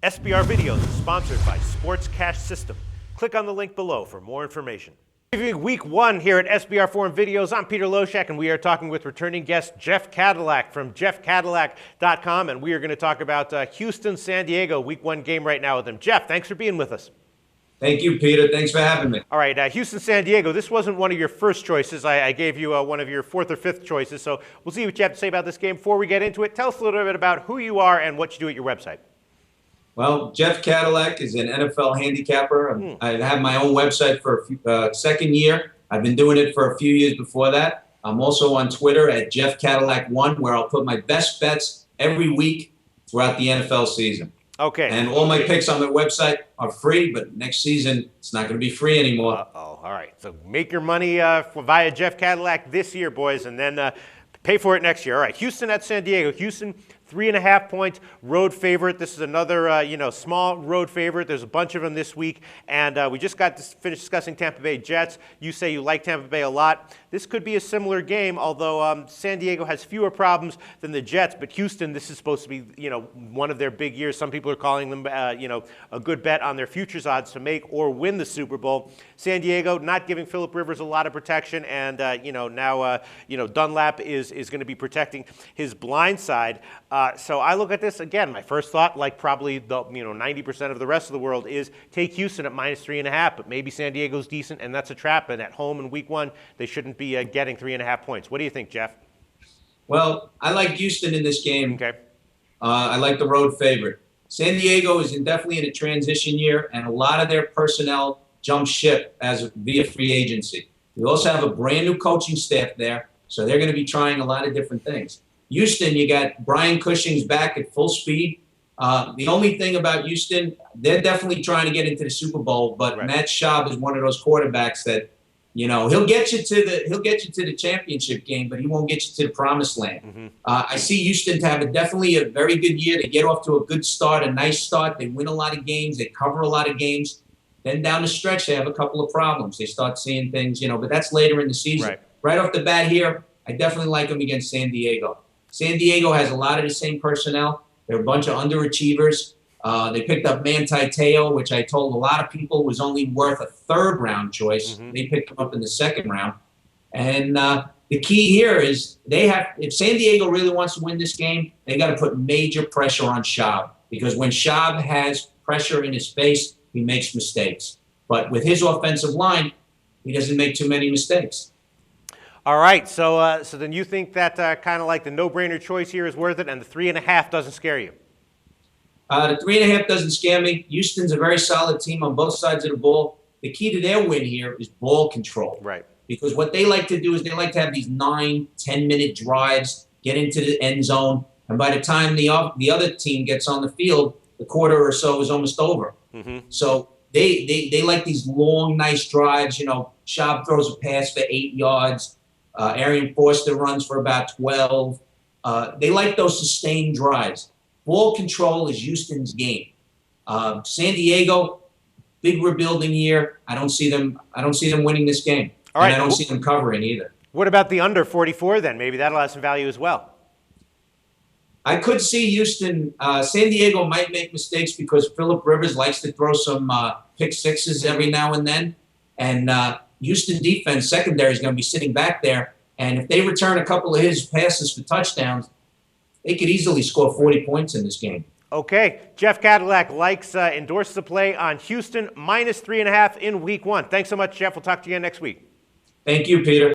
SBR Videos is sponsored by Sports Cash System. Click on the link below for more information. Week 1 here at SBRForum Videos. I'm Peter Loshak, and we are talking with returning guest Jeff Cadillac from jeffcadillac.com, and we are going to talk about Houston-San Diego Week 1 game right now with him. Jeff, thanks for being with us. Thank you, Peter. Thanks for having me. All right, Houston-San Diego, this wasn't one of your first choices. I gave you one of your fourth or fifth choices, so we'll see what you have to say about this game. Before we get into it, tell us a little bit about who you are and what you do at your website. Well, Jeff Cadillac is an NFL handicapper. I have my own website for second year. I've been doing it for a few years before that. I'm also on Twitter at Jeff Cadillac1, where I'll put my best bets every week throughout the NFL season. Okay. And all my picks on my website are free, but next season it's not going to be free anymore. Uh-oh. All right. So make your money via Jeff Cadillac this year, boys, and then pay for it next year. All right. Houston at San Diego. Houston, 3.5 points, road favorite. This is another, small road favorite. There's a bunch of them this week, and we just got to finish discussing Tampa Bay Jets. You say you like Tampa Bay a lot. This could be a similar game, although San Diego has fewer problems than the Jets, but Houston, this is supposed to be, one of their big years. Some people are calling them, a good bet on their futures odds to make or win the Super Bowl. San Diego not giving Phillip Rivers a lot of protection, and now Dunlap is going to be protecting his blind side. So I look at this again. My first thought, like probably the 90% of the rest of the world, is take Houston at -3.5. But maybe San Diego's decent, and that's a trap. And at home in Week 1, they shouldn't be getting 3.5 points. What do you think, Jeff? Well, I like Houston in this game. Okay. I like the road favorite. San Diego is definitely in a transition year, and a lot of their personnel jumped ship via free agency. We also have a brand new coaching staff there, so they're going to be trying a lot of different things. Houston, you got Brian Cushing's back at full speed. The only thing about Houston, they're definitely trying to get into the Super Bowl, but right. Matt Schaub is one of those quarterbacks that, he'll get you to the championship game, but he won't get you to the promised land. Mm-hmm. I see Houston to have definitely a very good year. They get off to a good start, a nice start. They win a lot of games. They cover a lot of games. Then down the stretch, they have a couple of problems. They start seeing things, but that's later in the season. Right off the bat here, I definitely like them against San Diego. San Diego has a lot of the same personnel. They're a bunch of underachievers. They picked up Manti Te'o, which I told a lot of people was only worth a third-round choice. Mm-hmm. They picked him up in the second round. And the key here is if San Diego really wants to win this game, they got to put major pressure on Schaub, because when Schaub has pressure in his face, he makes mistakes. But with his offensive line, he doesn't make too many mistakes. All right, so then you think that kind of like the no-brainer choice here is worth it, and the 3.5 doesn't scare you? The 3.5 doesn't scare me. Houston's a very solid team on both sides of the ball. The key to their win here is ball control. Right. Because what they like to do is they like to have these 9, 10-minute drives, get into the end zone, and by the time the other team gets on the field, the quarter or so is almost over. Mm-hmm. So they like these long, nice drives. Schaub throws a pass for 8 yards. Arian Foster runs for about 12. They like those sustained drives. Ball control is Houston's game. San Diego, big rebuilding year. I don't see them winning this game. All right. And I don't see them covering either. What about the under 44 then? Maybe that'll have some value as well. I could see Houston. San Diego might make mistakes because Phillip Rivers likes to throw some pick sixes every now and then. And Houston defense secondary is going to be sitting back there. And if they return a couple of his passes for touchdowns, they could easily score 40 points in this game. Okay. Jeff Cadillac endorses the play on Houston -3.5 in Week 1. Thanks so much, Jeff. We'll talk to you again next week. Thank you, Peter.